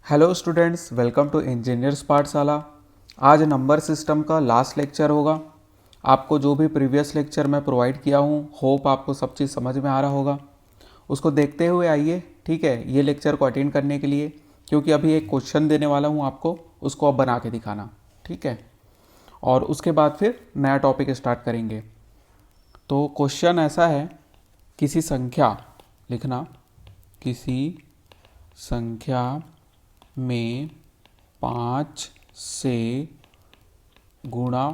Hello students, welcome to engineers Pathshala. आज number system का last lecture होगा। आपको जो भी प्रीवियस लेक्चर मैं प्रोवाइड किया हूँ, होप आपको सब चीज़ समझ में आ रहा होगा। उसको देखते हुए आइए, ठीक है, ये लेक्चर को अटेंड करने के लिए, क्योंकि अभी एक क्वेश्चन देने वाला हूँ आपको, उसको अब बना के दिखाना, ठीक है। और उसके बाद फिर नया टॉपिक स्टार्ट करेंगे। तो क्वेश्चन ऐसा है, किसी संख्या लिखना, किसी संख्या में 5 से गुणा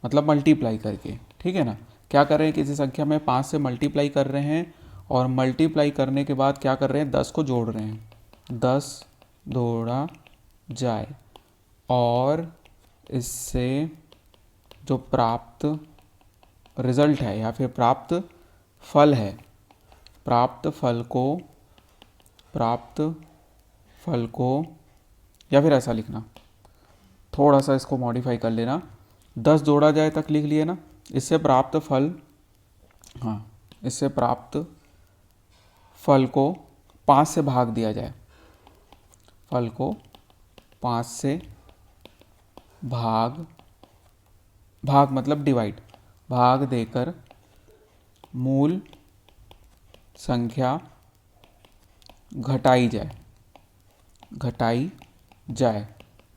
मतलब मल्टीप्लाई करके, ठीक है ना। क्या कर रहे हैं, किसी संख्या में 5 से मल्टीप्लाई कर रहे हैं और मल्टीप्लाई करने के बाद क्या कर रहे हैं, 10 को जोड़ रहे हैं। 10 जोड़ा जाए और इससे जो प्राप्त रिजल्ट है या फिर प्राप्त फल है, प्राप्त फल को या फिर ऐसा लिखना, थोड़ा सा इसको मॉडिफाई कर लेना। 10 जोड़ा जाए तक लिख लिए ना। इससे प्राप्त फल, हाँ, इससे प्राप्त फल को 5 से भाग दिया जाए। फल को 5 से भाग मतलब डिवाइड, भाग देकर मूल संख्या घटाई जाए,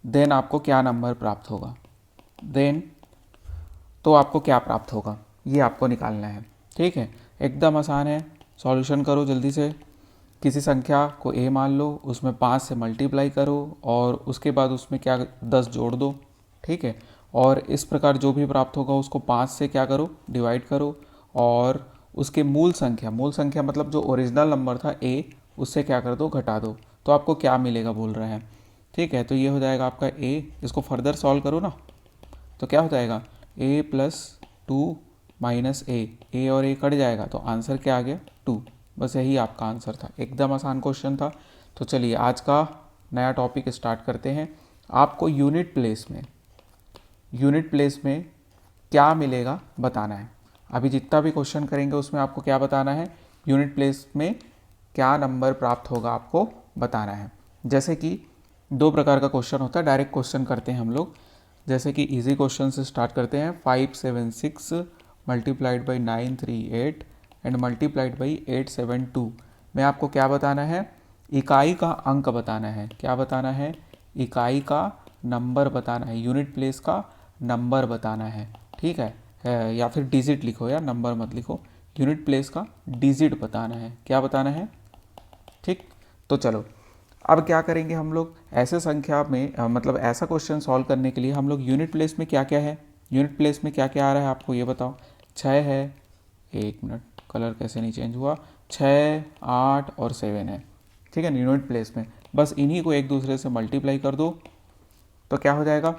देन आपको क्या नंबर प्राप्त होगा। देन तो आपको क्या प्राप्त होगा ये आपको निकालना है, ठीक है। एकदम आसान है, सॉल्यूशन करो जल्दी से। किसी संख्या को a मान लो, उसमें 5 से मल्टीप्लाई करो और उसके बाद उसमें क्या 10 जोड़ दो, ठीक है। और इस प्रकार जो भी प्राप्त होगा उसको 5 से क्या करो, डिवाइड करो और उसके मूल संख्या मतलब जो ओरिजिनल नंबर था a, उससे क्या कर दो, घटा दो। तो आपको क्या मिलेगा बोल रहे हैं, ठीक है। तो ये हो जाएगा आपका a। इसको फर्दर सॉल्व करो ना, तो क्या हो जाएगा, a प्लस 2 माइनस ए और ए कट जाएगा, तो आंसर क्या आ गया, 2। बस यही आपका आंसर था, एकदम आसान क्वेश्चन था। तो चलिए आज का नया टॉपिक स्टार्ट करते हैं। आपको यूनिट प्लेस में क्या मिलेगा बताना है। अभी जितना भी क्वेश्चन करेंगे उसमें आपको क्या बताना है, यूनिट प्लेस में क्या नंबर प्राप्त होगा आपको बताना है। जैसे कि दो प्रकार का क्वेश्चन होता है, डायरेक्ट क्वेश्चन करते हैं हम लोग। जैसे कि इजी क्वेश्चन से स्टार्ट करते हैं। 576 multiplied by 938 and multiplied by 872 में आपको क्या बताना है, इकाई का अंक बताना है। क्या बताना है, इकाई का नंबर बताना है, यूनिट प्लेस का नंबर बताना है, ठीक है। या फिर डिजिट लिखो, या नंबर मत लिखो, यूनिट प्लेस का डिजिट बताना है। क्या बताना है, ठीक। तो चलो अब क्या करेंगे हम लोग, ऐसे संख्या में मतलब ऐसा क्वेश्चन सॉल्व करने के लिए हम लोग यूनिट प्लेस में क्या क्या है, यूनिट प्लेस में क्या क्या आ रहा है आपको ये बताओ। 6 है, 1 मिनट, कलर कैसे नहीं चेंज हुआ, 6, 8 और 7 है, ठीक है ना। यूनिट प्लेस में बस इन्हीं को एक दूसरे से मल्टीप्लाई कर दो, तो क्या हो जाएगा,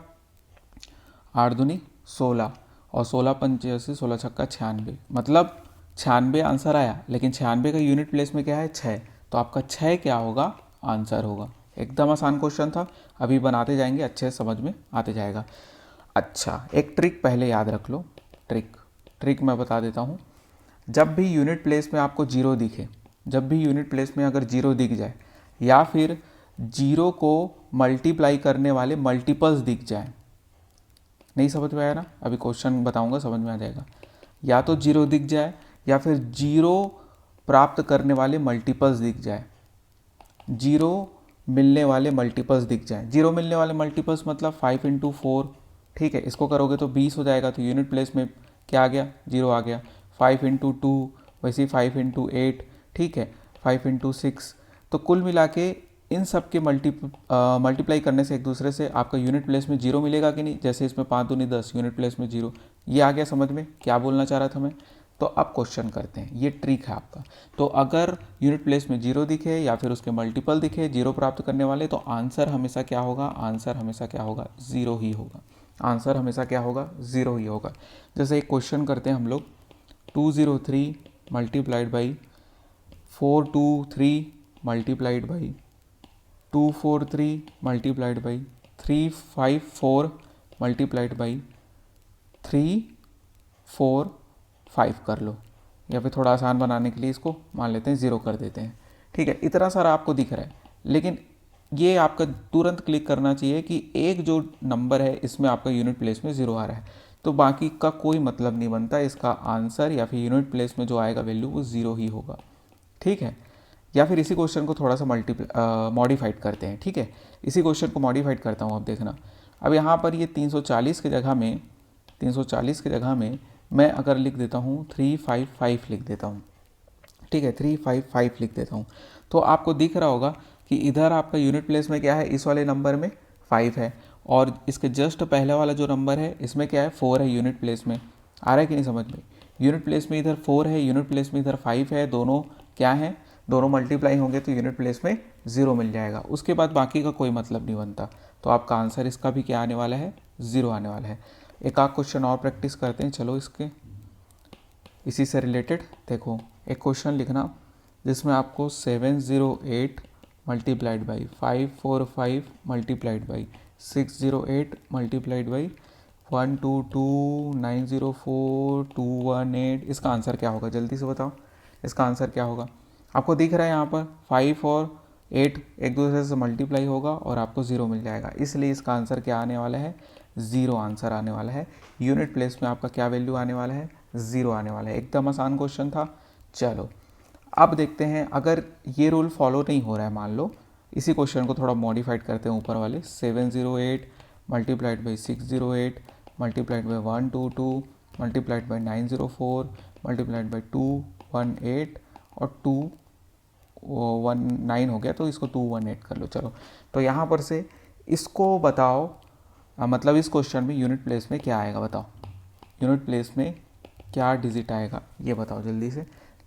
8 दूनी 16 और 16 पंचे 16 छक्का 96, मतलब 96 आंसर आया। लेकिन 96 का यूनिट प्लेस में क्या है, 6, तो आपका 6 क्या होगा, आंसर होगा। एकदम आसान क्वेश्चन था, अभी बनाते जाएंगे, अच्छे से समझ में आते जाएगा। अच्छा, एक ट्रिक पहले याद रख लो। ट्रिक मैं बता देता हूँ। जब भी यूनिट प्लेस में आपको जीरो दिखे, जब भी यूनिट प्लेस में अगर जीरो दिख जाए या फिर जीरो को मल्टीप्लाई करने वाले मल्टीपल्स दिख जाए, नहीं समझ में आया ना, अभी क्वेश्चन बताऊंगा समझ में आ जाएगा। या तो जीरो दिख जाए या फिर जीरो प्राप्त करने वाले मल्टीपल्स दिख जाए, जीरो मिलने वाले मल्टीपल्स दिख जाए। जीरो मिलने वाले मल्टीपल्स मतलब 5 इंटू 4, ठीक है। इसको करोगे तो 20 हो जाएगा, तो यूनिट प्लेस में क्या आ गया, जीरो आ गया। 5 इंटू 2, वैसे ही 5 इंटू 8, ठीक है, 5 इंटू 6। तो कुल मिला के इन सब के मल्टीप्लाई करने से एक दूसरे से आपका यूनिट प्लेस में जीरो मिलेगा कि नहीं। जैसे इसमें 5 दूनी 10, यूनिट प्लेस में जीरो। ये आ गया समझ में क्या बोलना चाह रहा था मैं। तो अब क्वेश्चन करते हैं, ये ट्रिक है आपका। तो अगर यूनिट प्लेस में जीरो दिखे या फिर उसके मल्टीपल दिखे जीरो प्राप्त करने वाले, तो आंसर हमेशा क्या होगा, आंसर हमेशा क्या होगा, ज़ीरो ही होगा। आंसर हमेशा क्या होगा, ज़ीरो ही होगा। जैसे एक क्वेश्चन करते हैं हम लोग, 203 multiplied by 423 multiplied by 243 multiplied by 354 multiplied by 345 कर लो, या फिर थोड़ा आसान बनाने के लिए इसको मान लेते हैं, ज़ीरो कर देते हैं, ठीक है। इतना सारा आपको दिख रहा है, लेकिन ये आपका तुरंत क्लिक करना चाहिए कि एक जो नंबर है इसमें आपका यूनिट प्लेस में 0 आ रहा है, तो बाकी का कोई मतलब नहीं बनता, इसका आंसर या फिर यूनिट प्लेस में जो आएगा वैल्यू वो 0 ही होगा। ठीक है, या फिर इसी क्वेश्चन को थोड़ा सा मॉडिफाइड करते हैं। ठीक है, इसी क्वेश्चन को मॉडिफाइड करता हूँ, अब देखना। अब यहाँ पर ये 340 की जगह में 340 की जगह में मैं अगर लिख देता हूँ 355 लिख देता हूँ। ठीक है, 355 लिख देता हूँ, तो आपको दिख रहा होगा कि इधर आपका यूनिट प्लेस में क्या है, इस वाले नंबर में 5 है, और इसके जस्ट पहले वाला जो नंबर है इसमें क्या है, 4 है यूनिट प्लेस में। आ रहा है कि नहीं समझ में? यूनिट प्लेस में इधर 4 है, यूनिट प्लेस में इधर 5 है, दोनों क्या है, दोनों मल्टीप्लाई होंगे तो यूनिट प्लेस में 0 मिल जाएगा। उसके बाद बाकी का कोई मतलब नहीं बनता, तो आपका आंसर इसका भी क्या आने वाला है, 0 आने वाला है। एक आध क्वेश्चन और प्रैक्टिस करते हैं, चलो इसके इसी से रिलेटेड। देखो, एक क्वेश्चन लिखना जिसमें आपको 708 multiplied by 545 multiplied by 608 multiplied by 122904218, इसका आंसर क्या होगा, जल्दी से बताओ इसका आंसर क्या होगा। आपको दिख रहा है यहाँ पर 5 और 8 एक दूसरे से मल्टीप्लाई होगा और आपको 0 मिल जाएगा, इसलिए इसका आंसर क्या आने वाला है, 0 आंसर आने वाला है। यूनिट प्लेस में आपका क्या वैल्यू आने वाला है, 0 आने वाला है। एकदम आसान क्वेश्चन था। चलो अब देखते हैं, अगर ये रूल फॉलो नहीं हो रहा है, मान लो इसी क्वेश्चन को थोड़ा मॉडिफाइड करते हैं ऊपर वाले, 708 multiplied by 608 multiplied by 122 multiplied by 904 multiplied by 218 और 219 हो गया, तो इसको 218 कर लो। चलो, तो यहाँ पर से इसको बताओ, मतलब इस क्वेश्चन में यूनिट प्लेस में क्या आएगा, बताओ यूनिट प्लेस में क्या डिजिट आएगा, ये बताओ जल्दी से।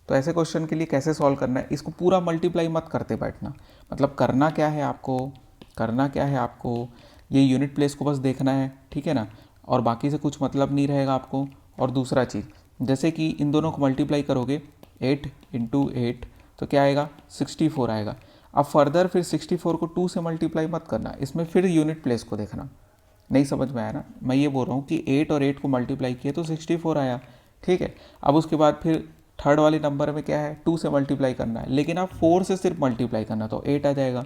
तो ऐसे क्वेश्चन के लिए कैसे सॉल्व करना है, इसको पूरा मल्टीप्लाई मत करते बैठना, मतलब करना क्या है आपको, ये यूनिट प्लेस को बस देखना है, ठीक है ना, और बाकी से कुछ मतलब नहीं रहेगा आपको। और दूसरा चीज़, जैसे कि इन दोनों को मल्टीप्लाई करोगे 8 इंटू 8 तो क्या आएगा, 64 आएगा। अब फर्दर फिर 64 को 2 से मल्टीप्लाई मत करना, इसमें फिर यूनिट प्लेस को देखना। नहीं समझ में आया ना, मैं ये बोल रहा हूँ कि 8 और 8 को मल्टीप्लाई किया तो 64 आया। ठीक है, अब उसके बाद फिर थर्ड वाले नंबर में क्या है, 2 से मल्टीप्लाई करना है, लेकिन आप 4 से सिर्फ मल्टीप्लाई करना तो 8 आ जाएगा।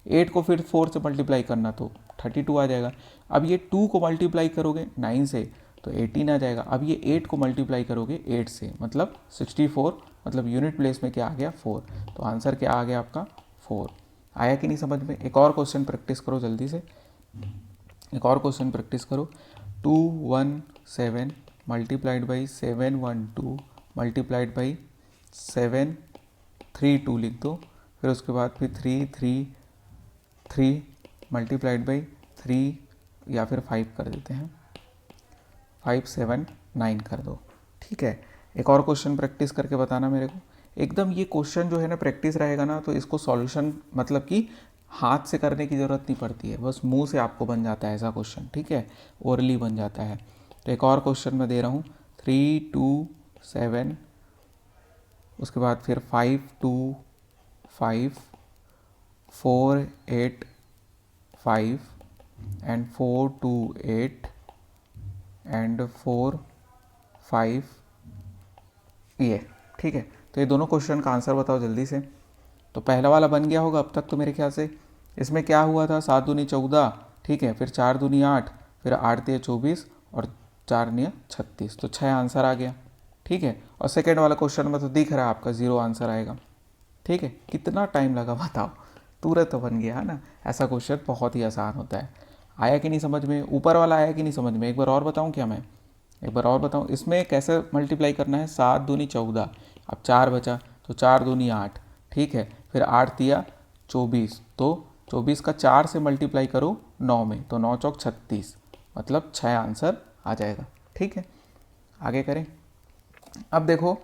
8 को फिर 4 से मल्टीप्लाई करना तो 32 आ जाएगा। अब ये 2 को मल्टीप्लाई करोगे 9 से तो 18 आ जाएगा। अब ये 8 को मल्टीप्लाई करोगे 8 से, मतलब 64, मतलब यूनिट प्लेस में क्या आ गया, 4। तो आंसर क्या आ गया आपका, 4। आया कि नहीं समझ में? एक और क्वेश्चन प्रैक्टिस करो जल्दी से, एक और क्वेश्चन प्रैक्टिस करो। 217 मल्टीप्लाइड बाई 712 मल्टीप्लाइड बाई 732 लिख दो, फिर उसके बाद फिर 333 मल्टीप्लाइड बाई 3 या फिर 5 कर देते हैं, 579 कर दो। ठीक है, एक और क्वेश्चन प्रैक्टिस करके बताना मेरे को। एकदम ये क्वेश्चन जो है ना प्रैक्टिस रहेगा ना, तो इसको सॉल्यूशन मतलब कि हाथ से करने की ज़रूरत नहीं पड़ती है, बस मुंह से आपको बन जाता है ऐसा क्वेश्चन। ठीक है, ओरली बन जाता है। तो एक और क्वेश्चन मैं दे रहा हूँ, 327, उसके बाद फिर 525 485 एंड 428 एंड 45 ये। ठीक है, तो ये दोनों क्वेश्चन का आंसर बताओ जल्दी से। तो पहला वाला बन गया होगा अब तक तो मेरे ख्याल से। इसमें क्या हुआ था, 7 दूनी 14, ठीक है, फिर 4 दूनी 8, फिर 8 तिया 24 और 4 निया 36, तो 6 आंसर आ गया। ठीक है, और सेकेंड वाला क्वेश्चन में तो दिख रहा है आपका 0 आंसर आएगा। ठीक है, कितना टाइम लगा बताओ, तुरंत तो बन गया है ना। ऐसा क्वेश्चन बहुत ही आसान होता है। आया कि नहीं समझ में? ऊपर वाला आया कि नहीं समझ में? एक बार और बताऊँ क्या मैं, एक बार और बताऊँ, इसमें कैसे मल्टीप्लाई करना है। 7 दूनी 14, अब 4 बचा तो 4 दूनी 8, ठीक है, फिर 8 तिया 24, तो 24 का 4 से मल्टीप्लाई करो 9 में, तो 9 चौक 36, मतलब 6 आंसर आ जाएगा। ठीक है, आगे करें। अब देखो,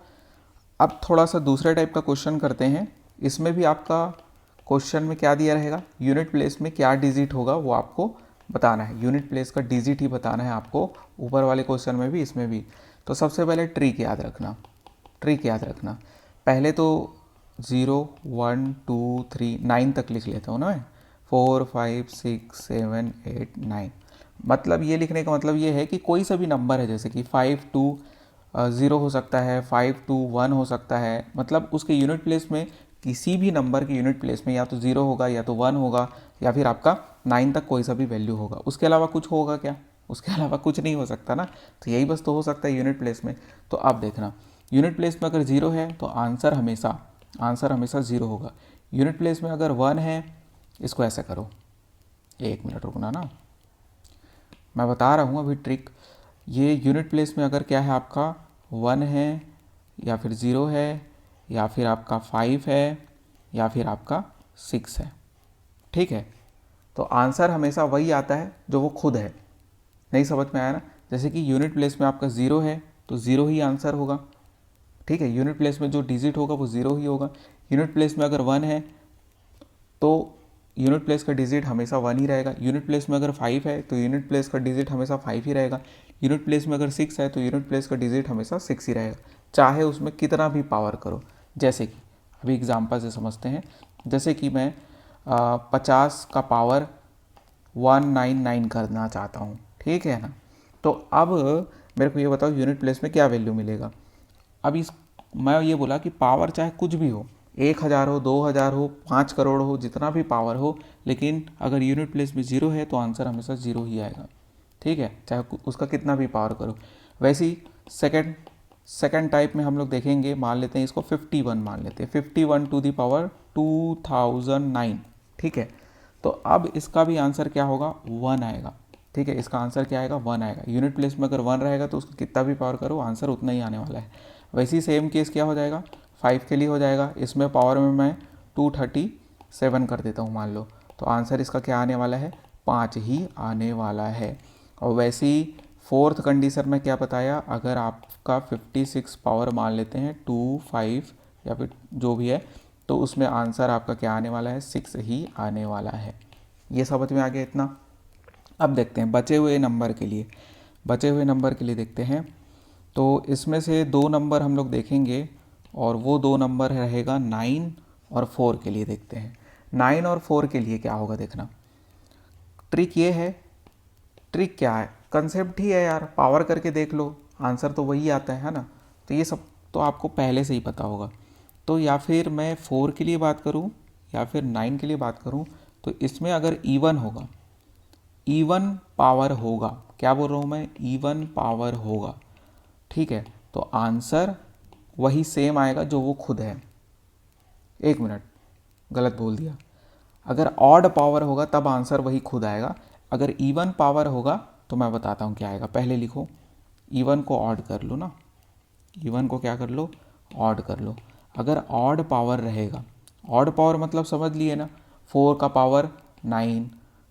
अब थोड़ा सा दूसरे टाइप का क्वेश्चन करते हैं। इसमें भी आपका क्वेश्चन में क्या दिया रहेगा, यूनिट प्लेस में क्या डिजिट होगा वो आपको बताना है। यूनिट प्लेस का डिजिट ही बताना है आपको, ऊपर वाले क्वेश्चन में भी इसमें भी। तो सबसे पहले ट्रिक याद रखना, ट्रिक याद रखना। पहले तो 0 1 2 3 9 तक लिख लेता हूँ ना मैं, 4 5 6 7 8 9। मतलब ये लिखने का मतलब ये है कि कोई सा भी नंबर है, जैसे कि 5 2 0 हो सकता है, 5 2 1 हो सकता है, मतलब उसके यूनिट प्लेस में किसी भी नंबर के यूनिट प्लेस में या तो 0 होगा या तो 1 होगा या फिर आपका 9 तक कोई सा भी वैल्यू होगा। उसके अलावा कुछ होगा क्या? उसके अलावा कुछ नहीं हो सकता ना, तो यही बस तो हो सकता है यूनिट प्लेस में। तो आप देखना यूनिट प्लेस में अगर 0 है तो आंसर हमेशा 0 होगा। यूनिट प्लेस में अगर 1 है, इसको ऐसे करो, 1 मिनट रुकना ना, मैं बता रहा हूँ अभी ट्रिक। ये यूनिट प्लेस में अगर क्या है आपका 1 है या फिर 0 है या फिर आपका 5 है या फिर आपका 6 है, ठीक है, तो आंसर हमेशा वही आता है जो वो खुद है। नहीं समझ में आया ना? जैसे कि यूनिट प्लेस में आपका 0 है तो 0 ही आंसर होगा, ठीक है, यूनिट प्लेस में जो डिजिट होगा वो 0 ही होगा। यूनिट प्लेस में अगर 1 है तो यूनिट प्लेस का डिजिट हमेशा 1 ही रहेगा। यूनिट प्लेस में अगर 5 है तो यूनिट प्लेस का डिजिट हमेशा 5 ही रहेगा। यूनिट प्लेस में अगर 6 है तो यूनिट प्लेस का डिजिट हमेशा 6 ही रहेगा, चाहे उसमें कितना भी पावर करो। जैसे कि अभी एग्जांपल से समझते हैं, जैसे कि मैं 50 का पावर 199 करना चाहता हूँ, ठीक है ना। तो अब मेरे को ये बताओ यूनिट प्लेस में क्या वैल्यू मिलेगा। अब इस मैं ये बोला कि पावर चाहे कुछ भी हो, 1000 हो, 2000 हो, 5 करोड़ हो, जितना भी पावर हो, लेकिन अगर यूनिट प्लेस में 0 है तो आंसर हमेशा 0 ही आएगा, ठीक है, चाहे उसका कितना भी पावर करो। वैसे ही सेकेंड टाइप में हम लोग देखेंगे, मान लेते हैं इसको 51 मान लेते हैं, 51 टू दी पावर 2009, ठीक है। तो अब इसका भी आंसर क्या होगा? 1 आएगा, ठीक है, इसका आंसर क्या आएगा? 1 आएगा। यूनिट प्लेस में अगर 1 रहेगा तो उसको कितना भी पावर करो आंसर उतना ही आने वाला है। वैसे ही सेम केस क्या हो जाएगा? 5 के लिए हो जाएगा। इसमें पावर में मैं 237 कर देता हूँ मान लो, तो आंसर इसका क्या आने वाला है? 5 ही आने वाला है। और वैसे ही फोर्थ कंडीशन में क्या बताया, अगर आपका 56 पावर मान लेते हैं 2 5 या फिर जो भी है, तो उसमें आंसर आपका क्या आने वाला है? 6 ही आने वाला है। ये समझ में आ गया इतना? अब देखते हैं बचे हुए नंबर के लिए देखते हैं। तो इसमें से 2 नंबर हम लोग देखेंगे और वो 2 नंबर रहेगा 9 और 4 के लिए। देखते हैं 9 और 4 के लिए क्या होगा, देखना। ट्रिक ये है, ट्रिक क्या है? कंसेप्ट ही है यार, पावर करके देख लो, आंसर तो वही आता है ना। तो ये सब तो आपको पहले से ही पता होगा। तो या फिर मैं 4 के लिए बात करूं या फिर 9 के लिए बात करूं, तो इसमें अगर इवन होगा, इवन पावर होगा, क्या बोल रहा हूँ मैं? इवन पावर होगा, ठीक है, तो आंसर वही सेम आएगा जो वो खुद है। 1 मिनट, गलत बोल दिया। अगर ऑड पावर होगा तब आंसर वही खुद आएगा। अगर इवन पावर होगा तो मैं बताता हूँ क्या आएगा। पहले लिखो, इवन को ऑड कर लो ना, इवन को क्या कर लो? ऑड कर लो। अगर ऑड पावर रहेगा, ऑड पावर मतलब समझ लिए ना, 4 का पावर 9,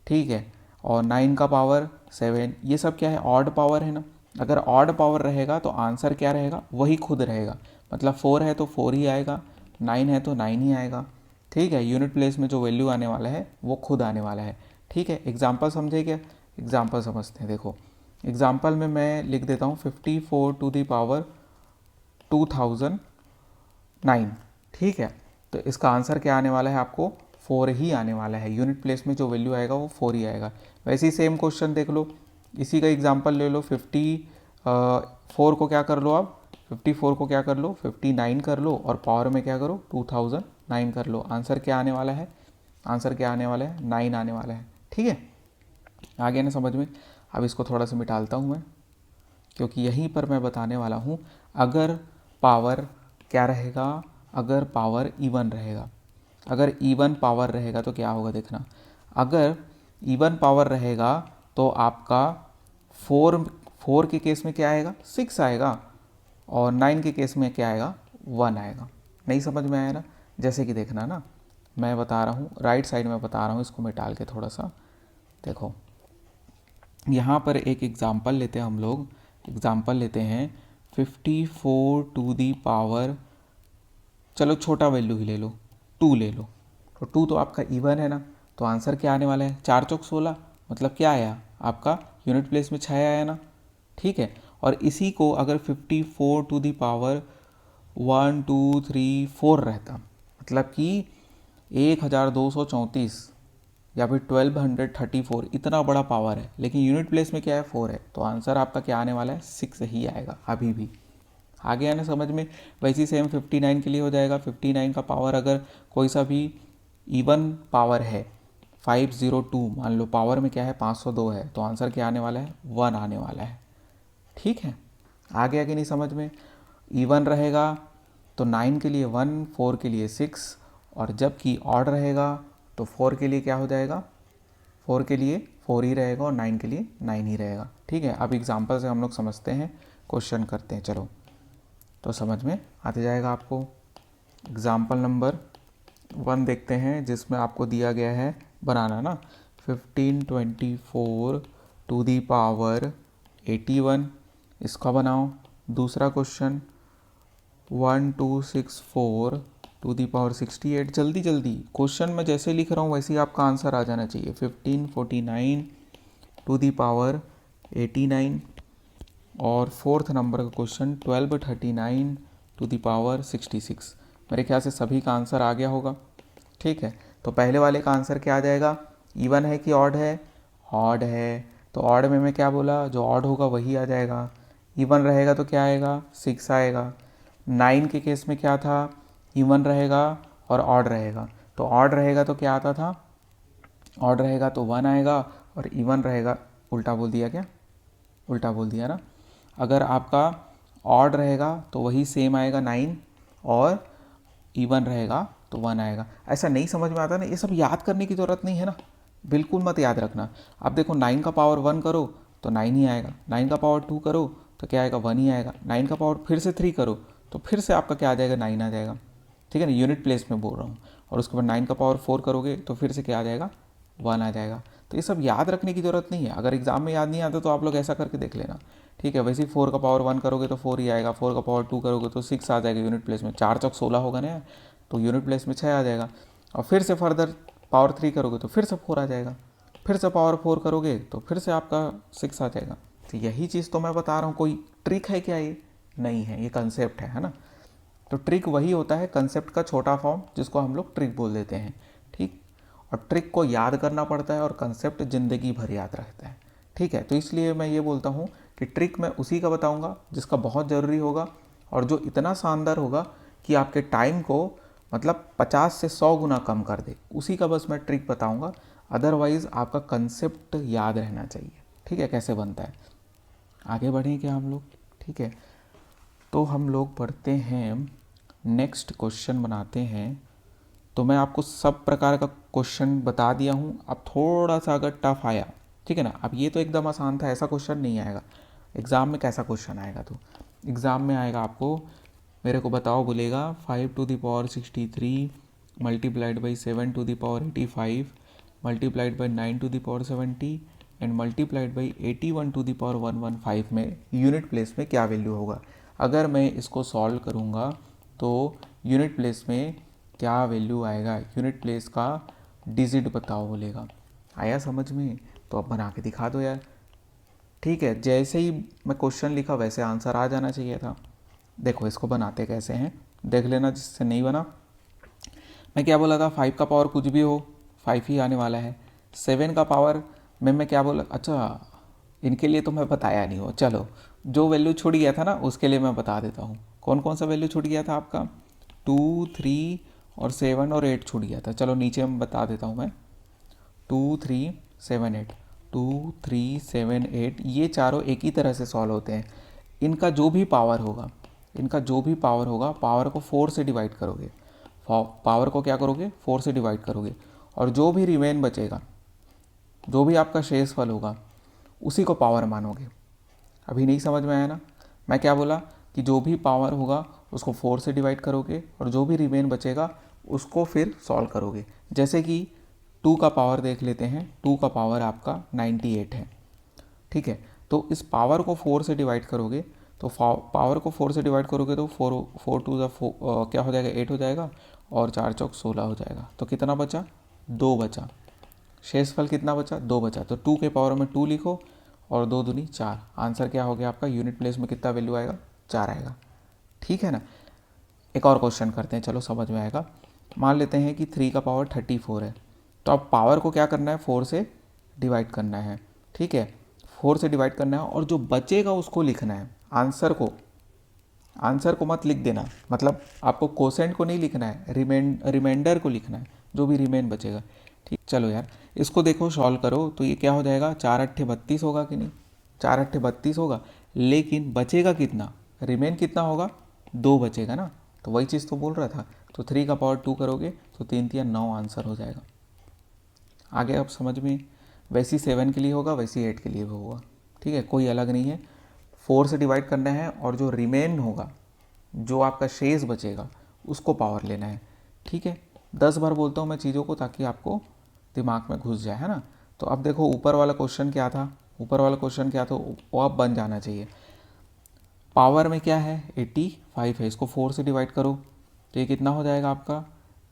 ठीक है, और 9 का पावर 7, ये सब क्या है? ऑड पावर है ना। अगर ऑड पावर रहेगा तो आंसर क्या रहेगा? वही खुद रहेगा। मतलब 4 है तो 4 ही आएगा, 9 है तो 9 ही आएगा, ठीक है। यूनिट प्लेस में जो वैल्यू आने वाला है वो खुद आने वाला है, ठीक है। एग्जाम्पल समझे क्या? एग्जाम्पल समझते हैं। देखो एग्जाम्पल में मैं लिख देता हूँ 54 टू दी पावर 2009, ठीक है। तो इसका आंसर क्या आने वाला है? आपको 4 ही आने वाला है। यूनिट प्लेस में जो वैल्यू आएगा वो 4 ही आएगा। वैसे ही सेम क्वेश्चन देख लो, इसी का एग्जांपल ले लो। 54 को क्या कर लो, आप 54 को क्या कर लो? 59 कर लो और पावर में क्या करो? 2009 कर लो। आंसर क्या आने वाला है? आंसर क्या आने वाला है? 9 आने वाला है, ठीक है। आ गया ना समझ में? अब इसको थोड़ा सा मिटालता हूँ मैं, क्योंकि यहीं पर मैं बताने वाला हूँ अगर पावर क्या रहेगा, अगर पावर इवन रहेगा। अगर इवन पावर रहेगा तो क्या होगा, देखना। अगर इवन पावर रहेगा तो आपका 4 के केस में क्या आएगा? 6 आएगा, और 9 के केस में क्या आएगा? 1 आएगा। नहीं समझ में आया ना? जैसे कि देखना ना, मैं बता रहा हूँ राइट साइड में बता रहा हूँ, इसको मिटाल के थोड़ा सा देखो। यहाँ पर एक एग्ज़ाम्पल लेते हैं हम लोग, एग्ज़ाम्पल लेते हैं 54 टू दी पावर, चलो छोटा वैल्यू ही ले लो, 2 ले लो। तो 2 तो आपका इवन है ना, तो आंसर क्या आने वाला है? 4 चौक 16, मतलब क्या आया आपका? यूनिट प्लेस में 6 आया ना, ठीक है। और इसी को अगर 54 टू दी पावर 1 2 3 4 रहता, मतलब कि 1234 या फिर 1234, इतना बड़ा पावर है, लेकिन यूनिट प्लेस में क्या है? 4 है, तो आंसर आपका क्या आने वाला है? 6 ही आएगा अभी भी। आ गया ना समझ में? वैसे सेम 59 के लिए हो जाएगा। 59 का पावर अगर कोई सा भी इवन पावर है, 502, मान लो पावर में क्या है 502 है, तो आंसर क्या आने वाला है 1 आने वाला है। ठीक है, आगे आगे नहीं समझ में। इवन रहेगा तो 9 के लिए 1, 4 के लिए 6, और जबकि ऑड रहेगा तो 4 के लिए क्या हो जाएगा, 4 के लिए 4 ही रहेगा और 9 के लिए 9 ही रहेगा। ठीक है, अब एग्जाम्पल से हम लोग समझते हैं, क्वेश्चन करते हैं, चलो तो समझ में आते जाएगा आपको। एग्जाम्पल नंबर 1 देखते हैं, जिसमें आपको दिया गया है बनाना ना 1524 टू दी पावर 81, इसका बनाओ। दूसरा क्वेश्चन 1264 टू दी पावर 68, जल्दी जल्दी क्वेश्चन में जैसे लिख रहा हूँ वैसे ही आपका आंसर आ जाना चाहिए। 1549 टू दी पावर 89, और फोर्थ नंबर का क्वेश्चन 1239 टू दी पावर 66। मेरे ख्याल से सभी का आंसर आ गया होगा। ठीक है, तो पहले वाले का आंसर क्या आ जाएगा, इवन है कि ऑड है, ऑड है, तो ऑड में मैं क्या बोला, जो ऑड होगा वही आ जाएगा। इवन रहेगा तो क्या आएगा 6 आएगा। 9 के केस में क्या था, इवन रहेगा और ऑड रहेगा, तो ऑड रहेगा तो क्या आता था, ऑड रहेगा तो 1 आएगा, और इवन रहेगा, उल्टा बोल दिया क्या, उल्टा बोल दिया ना। अगर आपका ऑड रहेगा तो वही सेम आएगा 9, और इवन रहेगा तो 1 आएगा। ऐसा नहीं समझ में आता ना, ये सब याद करने की ज़रूरत नहीं है ना, बिल्कुल मत याद रखना। अब देखो 9 का पावर 1 करो तो 9 ही आएगा, 9 का पावर 2 करो तो क्या आएगा 1 ही आएगा, 9 का पावर फिर से 3 करो तो फिर से आपका क्या आ जाएगा 9 आ जाएगा। ठीक है ना, यूनिट प्लेस में बोल रहा हूँ। और उसके बाद 9 का पावर 4 करोगे तो फिर से क्या आ जाएगा 1 आ जाएगा। तो ये सब याद रखने की ज़रूरत नहीं है, अगर एग्जाम में याद नहीं आता तो आप लोग ऐसा करके देख लेना। ठीक है, वैसे ही 4 का पावर 1 करोगे तो 4 ही आएगा, 4 का पावर 2 करोगे तो 6 आ जाएगा यूनिट प्लेस में, 4 चौक 16 होगा ना, तो यूनिट प्लेस में 6 आ जाएगा। और फिर से फर्दर पावर 3 करोगे तो फिर से 4 आ जाएगा, फिर से पावर 4 करोगे तो फिर से आपका 6 आ जाएगा। तो यही चीज़ तो मैं बता रहा हूँ, कोई ट्रिक है क्या, ये नहीं है, ये कंसेप्ट है ना। तो ट्रिक वही होता है, कंसेप्ट का छोटा फॉर्म, जिसको हम लोग ट्रिक बोल देते हैं। ठीक, और ट्रिक को याद करना पड़ता है और कंसेप्ट ज़िंदगी भर याद रहता है। ठीक है, तो इसलिए मैं ये बोलता हूँ कि ट्रिक मैं उसी का बताऊँगा जिसका बहुत ज़रूरी होगा, और जो इतना शानदार होगा कि आपके टाइम को मतलब 50 से 100 गुना कम कर दे, उसी का बस मैं ट्रिक बताऊँगा। अदरवाइज़ आपका कंसेप्ट याद रहना चाहिए। ठीक है, कैसे बनता है, आगे बढ़ें क्या हम लोग। ठीक है, तो हम लोग पढ़ते हैं, नेक्स्ट क्वेश्चन बनाते हैं। तो मैं आपको सब प्रकार का क्वेश्चन बता दिया हूँ। अब थोड़ा सा अगर टफ आया, ठीक है ना, अब ये तो एकदम आसान था, ऐसा क्वेश्चन नहीं आएगा एग्ज़ाम में। कैसा क्वेश्चन आएगा, तो एग्ज़ाम में आएगा आपको, मेरे को बताओ, बोलेगा 5 to the power 63 multiplied by 7 to the power 85 multiplied by 9 to the power 70 and multiplied by 81 to the power 115 में यूनिट प्लेस में क्या वैल्यू होगा। अगर मैं इसको सॉल्व करूँगा तो यूनिट प्लेस में क्या वैल्यू आएगा, यूनिट प्लेस का डिजिट बताओ बोलेगा। आया समझ में, तो अब बना के दिखा दो यार। ठीक है, जैसे ही मैं क्वेश्चन लिखा वैसे आंसर आ जाना चाहिए था। देखो इसको बनाते कैसे हैं, देख लेना जिससे नहीं बना। मैं क्या बोला था, 5 का पावर कुछ भी हो 5 ही आने वाला है। 7 का पावर में मैं क्या बोला, अच्छा इनके लिए तो मैं बताया नहीं हो, चलो जो वैल्यू छूट गया था ना उसके लिए मैं बता देता हूँ। कौन कौन सा वैल्यू छूट गया था आपका, 2, 3 और 7 और 8 छूट गया था। चलो नीचे मैं बता देता हूँ मैं, 2, 3, 7, 8, 2, 3, 7, 8, ये चारों एक ही तरह से सॉल्व होते हैं। इनका जो भी पावर होगा, इनका जो भी पावर होगा, पावर को 4 से डिवाइड करोगे, पावर को क्या करोगे 4 से डिवाइड करोगे, और जो भी रिमेन बचेगा, जो भी आपका शेषफल होगा उसी को पावर मानोगे। अभी नहीं समझ में आया ना, मैं क्या बोला कि जो भी पावर होगा उसको 4 से डिवाइड करोगे और जो भी रिमेन बचेगा उसको फिर सॉल्व करोगे। जैसे कि 2 का पावर देख लेते हैं, 2 का पावर आपका 98 है। ठीक है, तो इस पावर को 4 से डिवाइड करोगे, तो पावर को 4 से डिवाइड करोगे तो 4 2 क्या हो जाएगा 8 हो जाएगा, और 4 चौक 16 हो जाएगा। तो कितना बचा, 2 बचा। शेषफल कितना बचा, 2 बचा। तो 2 के पावर में 2 लिखो और 2 दूनी 4। आंसर क्या हो गया आपका, यूनिट प्लेस में कितना वैल्यू आएगा, 4 आएगा। ठीक है ना, एक और क्वेश्चन करते हैं, चलो समझ में आएगा। मान लेते हैं कि 3 का पावर 34 है, तो अब पावर को क्या करना है 4 से डिवाइड करना है। ठीक है, 4 से डिवाइड करना है और जो बचेगा उसको लिखना है। आंसर को मत लिख देना, मतलब आपको कोसेंट को नहीं लिखना है, रिमाइंडर को लिखना है, जो भी रिमेन बचेगा। ठीक, चलो यार इसको देखो सॉल्व करो तो ये क्या हो जाएगा, 4 अट्ठे 32 होगा कि नहीं, 4 अट्ठे 32 होगा, लेकिन बचेगा कितना, रिमेन कितना होगा, 2 बचेगा ना, तो वही चीज़ तो बोल रहा था। तो 3 का पावर 2 करोगे तो 3 3 9 आंसर हो जाएगा। आगे अब समझ में, वैसी 7 के लिए होगा वैसी 8 के लिए भी होगा। ठीक है, कोई अलग नहीं है, 4 से डिवाइड करना है और जो रिमेन होगा, जो आपका शेष बचेगा उसको पावर लेना है। ठीक है, 10 बार बोलता हूँ मैं चीज़ों को ताकि आपको दिमाग में घुस जाए, है ना। तो अब देखो ऊपर वाला क्वेश्चन क्या था, ऊपर वाला क्वेश्चन क्या था वो अब बन जाना चाहिए। पावर में क्या है, 85 है, इसको 4 से डिवाइड करो तो ये कितना हो जाएगा आपका,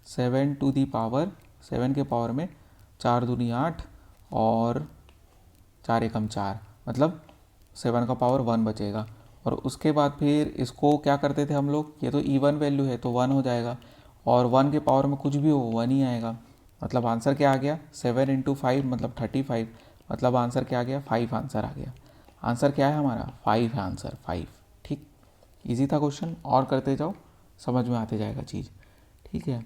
7 टू दी पावर, 7 के पावर में 4 दूनी 8 और 4 एकम 4, मतलब 7 का पावर 1 बचेगा। और उसके बाद फिर इसको क्या करते थे हम लोग, ये तो इवन वैल्यू है तो 1 हो जाएगा, और 1 के पावर में कुछ भी हो 1 ही आएगा। मतलब आंसर क्या आ गया, 7 इंटू 5 मतलब 35, मतलब आंसर क्या आ गया, 5 आंसर आ गया। आंसर क्या है हमारा, 5 है आंसर, 5। ठीक, इजी था क्वेश्चन, और करते जाओ समझ में आते जाएगा चीज़। ठीक है,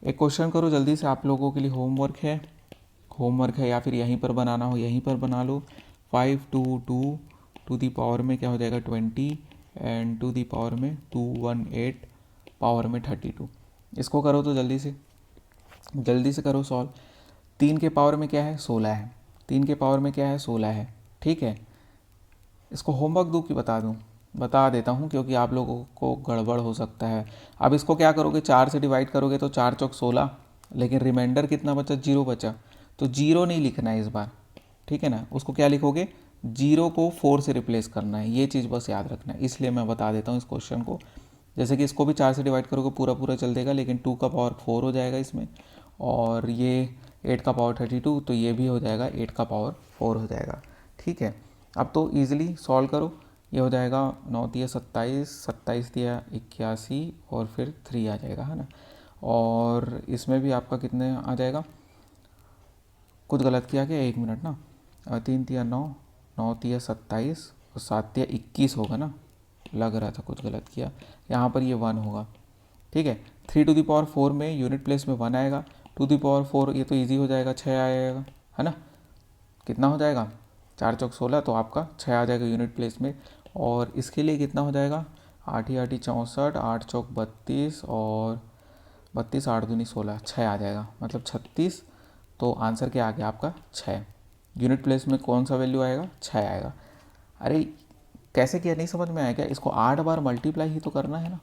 एक क्वेश्चन करो जल्दी से, आप लोगों के लिए होमवर्क है, होमवर्क है, या फिर यहीं पर बनाना हो यहीं पर बना लो। 5 टू दी पावर में क्या हो जाएगा 20, एंड टू दी पावर में 218 पावर में 32। इसको करो तो जल्दी से करो सॉल्व। 3 के पावर में क्या है 16 है, 3 के पावर में क्या है 16 है। ठीक है, इसको होमवर्क दूँ कि बता दूँ, बता देता हूँ क्योंकि आप लोगों को गड़बड़ हो सकता है। अब इसको क्या करोगे, 4 से डिवाइड करोगे तो 4 चौक 16, लेकिन रिमाइंडर कितना बचा, 0 बचा, तो 0 नहीं लिखना है इस बार। ठीक है ना, उसको क्या लिखोगे, 0 को 4 से रिप्लेस करना है, ये चीज़ बस याद रखना है। इसलिए मैं बता देता हूँ इस क्वेश्चन को, जैसे कि इसको भी 4 से डिवाइड करोगे पूरा पूरा चल देगा, लेकिन 2 का पावर 4 हो जाएगा इसमें, और ये 8 का पावर 32, तो ये भी हो जाएगा 8 का पावर 4 हो जाएगा। ठीक है, अब तो ईजिली सॉल्व करो, ये हो जाएगा 9 तिया 27, 27 तिया 81, और फिर 3 आ जाएगा, है ना। और इसमें भी आपका कितने आ जाएगा, कुछ गलत किया क्या, 1 मिनट ना, 3 तिया 9, 9 तिया 27 और 7 तिया 21 होगा ना, लग रहा था कुछ गलत किया, यहाँ पर ये 1 होगा। ठीक है, 3 टू दी पावर 4 में यूनिट प्लेस में 1 आएगा, 2 दी पावर 4 ये तो इजी हो जाएगा, 6 आएगा, है ना। कितना हो जाएगा, 4 चौक 16, तो आपका 6 आ जाएगा यूनिट प्लेस में। और इसके लिए कितना हो जाएगा, 8 ही 8 ही 64, 8 चौक 32, और 32 8 दूनी 16, 6 आ जाएगा, मतलब 36। तो आंसर क्या आ गया आपका, 6। यूनिट प्लेस में कौन सा वैल्यू आएगा, 6 आएगा। अरे कैसे किया, नहीं समझ में आया क्या, इसको 8 बार मल्टीप्लाई ही तो करना है ना।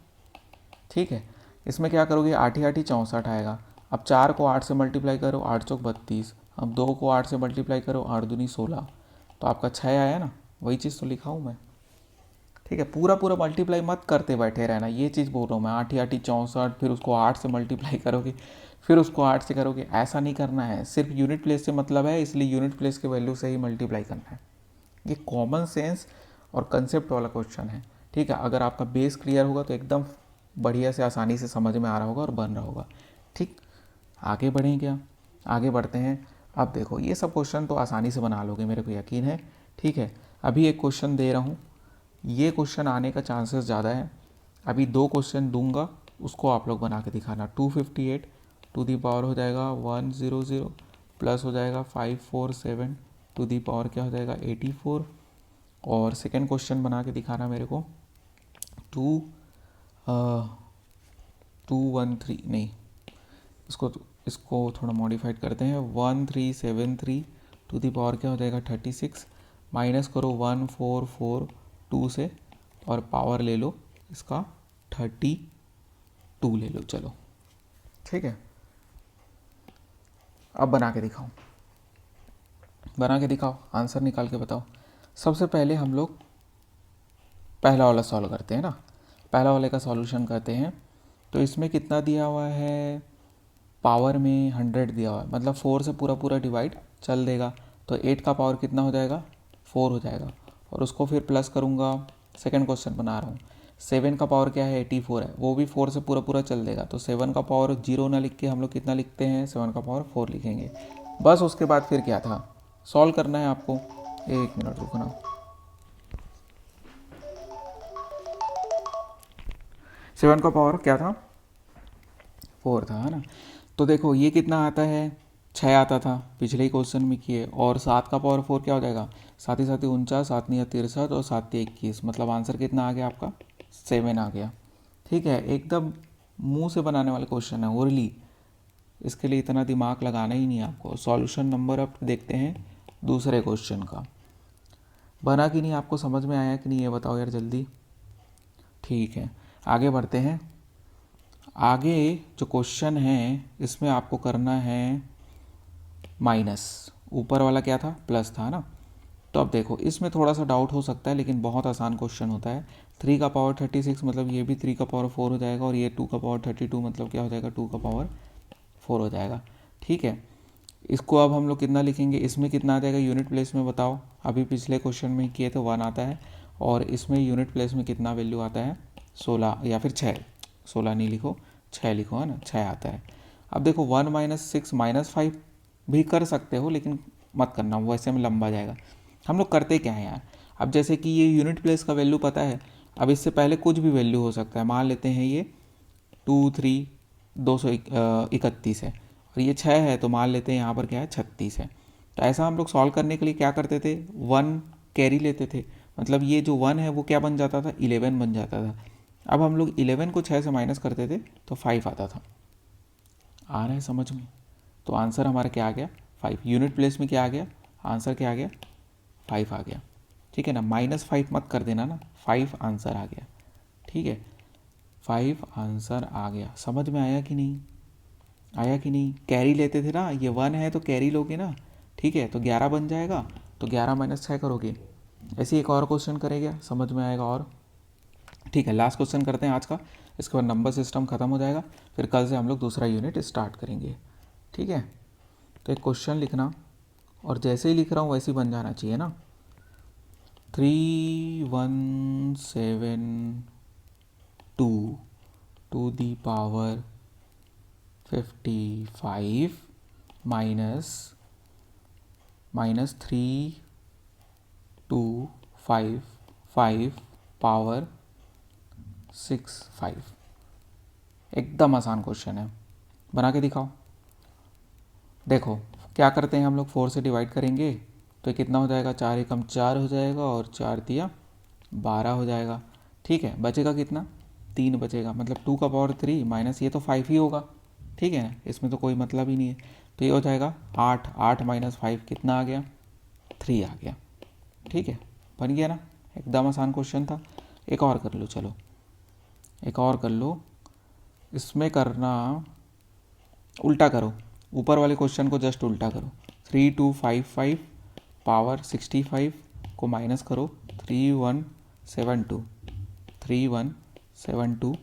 ठीक है, इसमें क्या करोगे, 8 ही 8 ही 64 आएगा। अब 4 को 8 से मल्टीप्लाई करो, 8 चौक 32, अब 2 को 8 से मल्टीप्लाई करो, 8 दूनी 16, तो आपका 6 आया ना, वही चीज़ तो लिखा हूँ मैं। ठीक है, पूरा पूरा मल्टीप्लाई मत करते बैठे रहना, ये चीज़ बोल रहा हूँ मैं, 8 ही 8 ही 64, फिर उसको 8 से मल्टीप्लाई करोगे, फिर उसको 8 से करोगे, ऐसा नहीं करना है। सिर्फ यूनिट प्लेस से मतलब है, इसलिए यूनिट प्लेस के वैल्यू से ही मल्टीप्लाई करना है। ये कॉमन सेंस और कंसेप्ट वाला क्वेश्चन है। ठीक है, अगर आपका बेस क्लियर होगा तो एकदम बढ़िया से आसानी से समझ में आ रहा होगा और बन रहा होगा। ठीक, आगे बढ़ें क्या, आगे बढ़ते हैं। अब देखो ये सब क्वेश्चन तो आसानी से बना लोगे, मेरे को यकीन है। ठीक है, अभी एक क्वेश्चन दे रहा हूँ, ये क्वेश्चन आने का चांसेस ज़्यादा है। अभी 2 क्वेश्चन दूंगा, उसको आप लोग बना के दिखाना। 258 टू दी पावर हो जाएगा 100, प्लस हो जाएगा 547 टू दी पावर क्या हो जाएगा 84। और सेकेंड क्वेश्चन बना के दिखाना मेरे को, 213 नहीं, इसको थोड़ा मॉडिफाइड करते हैं, 1373 टू दी पावर क्या हो जाएगा 36, माइनस करो 1442 से, और पावर ले लो इसका 32 ले लो। चलो ठीक है, अब बना के दिखाओ, बना के दिखाओ, आंसर निकाल के बताओ। सबसे पहले हम लोग पहला वाला सॉल्व करते हैं ना, पहला वाले का सॉल्यूशन करते हैं। तो इसमें कितना दिया हुआ है, पावर में 100 दिया हुआ है, मतलब 4 से पूरा पूरा डिवाइड चल देगा, तो 8 का पावर कितना हो जाएगा 4 हो जाएगा, और उसको फिर प्लस करूँगा। सेकंड क्वेश्चन बना रहा हूँ, 7 का पावर क्या है 84 है, वो भी 4 से पूरा पूरा चल देगा, तो 7 का पावर 0 ना लिख के हम लोग कितना लिखते हैं, 7 का पावर 4 लिखेंगे। बस उसके बाद फिर क्या था, सॉल्व करना है आपको। 1 मिनट रुकना, 7 का पावर क्या था 4 था, है ना। तो देखो ये कितना आता है 6 आता था पिछले ही क्वेश्चन में किए, और 7 का पावर 4 क्या हो जाएगा, 7 ही 7 49, 7 नहीं 63 और 7 21, मतलब आंसर कितना आ गया आपका 7 आ गया। ठीक है, एकदम मुंह से बनाने वाले क्वेश्चन है ओरली, इसके लिए इतना दिमाग लगाना ही नहीं है आपको। सॉल्यूशन नंबर अब देखते हैं दूसरे क्वेश्चन का, बना कि नहीं, आपको समझ में आया कि नहीं ये बताओ यार जल्दी। ठीक है, आगे बढ़ते हैं। आगे जो क्वेश्चन है इसमें आपको करना है माइनस, ऊपर वाला क्या था प्लस था ना। तो अब देखो इसमें थोड़ा सा डाउट हो सकता है, लेकिन बहुत आसान क्वेश्चन होता है। 3 का पावर 36 मतलब ये भी 3 का पावर 4 हो जाएगा, और ये 2 का पावर 32 मतलब क्या हो जाएगा 2 का पावर 4 हो जाएगा। ठीक है, इसको अब हम लोग कितना लिखेंगे, इसमें कितना आ जाएगा यूनिट प्लेस में बताओ। अभी पिछले क्वेश्चन में किए तो 1 आता है, और इसमें यूनिट प्लेस में कितना वैल्यू आता है 16 या फिर 6, 16 नहीं लिखो 6 लिखो, है ना, 6 आता है। अब देखो 1 - 6 -5 भी कर सकते हो, लेकिन मत करना, वो ऐसे में लंबा जाएगा। हम लोग करते क्या है यार, अब जैसे कि ये यूनिट प्लेस का वैल्यू पता है, अब इससे पहले कुछ भी वैल्यू हो सकता है। मान लेते हैं ये 2 3 231 है, और ये 6 है, तो मान लेते हैं यहाँ पर क्या है 36 है। तो ऐसा हम लोग सॉल्व करने के लिए क्या करते थे, 1 कैरी लेते थे, मतलब ये जो 1 है वो क्या बन जाता था 11 बन जाता था। अब हम लोग 11 को 6 से माइनस करते थे तो 5 आता था। आ रहा है समझ में? तो आंसर हमारा क्या आ गया 5। यूनिट प्लेस में क्या आ गया, आंसर क्या आ गया 5 आ गया। ठीक है ना, -5 मत कर देना ना, 5 आंसर आ गया। ठीक है, 5 आंसर आ गया। समझ में आया कि नहीं, आया कि नहीं? कैरी लेते थे ना, ये 1 है तो कैरी लोगे ना। ठीक है, तो 11 बन जाएगा, तो 11 - 6 करोगे। ऐसे एक और क्वेश्चन करेगा, समझ में आएगा। और ठीक है, लास्ट क्वेश्चन करते हैं आज का, इसके बाद नंबर सिस्टम ख़त्म हो जाएगा, फिर कल से हम लोग दूसरा यूनिट स्टार्ट करेंगे। ठीक है, तो एक क्वेश्चन लिखना, और जैसे ही लिख रहा हूँ वैसे ही बन जाना चाहिए ना। 3172 to the power 55 minus 3255 power 65। एकदम आसान क्वेश्चन है, बना के दिखाओ। देखो क्या करते हैं हम लोग, 4 से डिवाइड करेंगे तो ये कितना हो जाएगा, 4 एकम 4 हो जाएगा, और 4 तिया 12 हो जाएगा। ठीक है, बचेगा कितना 3 बचेगा, मतलब 2 का पावर 3 माइनस ये तो 5 ही होगा। ठीक है ना, इसमें तो कोई मतलब ही नहीं है, तो ये हो जाएगा 8, 8 - 5 कितना आ गया 3 आ गया। ठीक है, बन गया ना, एकदम आसान क्वेश्चन था। एक और कर लो, चलो एक और कर लो। इसमें करना उल्टा करो, ऊपर वाले क्वेश्चन को जस्ट उल्टा करो। 3255 पावर 65 को माइनस करो 3172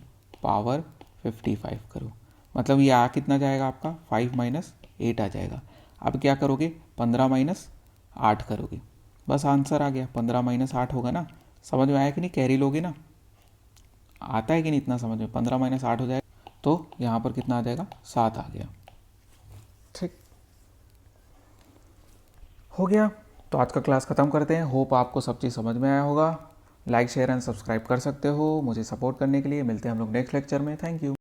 पावर 55 करो, मतलब ये आ कितना जाएगा आपका 5 - 8 आ जाएगा। अब क्या करोगे 15 - 8 करोगे, बस आंसर आ गया। 15 - 8 होगा ना, समझ में आया कि नहीं? कैरी लोगे ना, आता है कि नहीं इतना समझ में? 15 - 8 हो जाएगा, तो यहाँ पर कितना आ जाएगा 7 आ गया। ठीक हो गया, तो आज का क्लास ख़त्म करते हैं। होप आपको सब चीज़ समझ में आया होगा। लाइक शेयर एंड सब्सक्राइब कर सकते हो मुझे सपोर्ट करने के लिए। मिलते हैं हम लोग नेक्स्ट लेक्चर में। Thank you.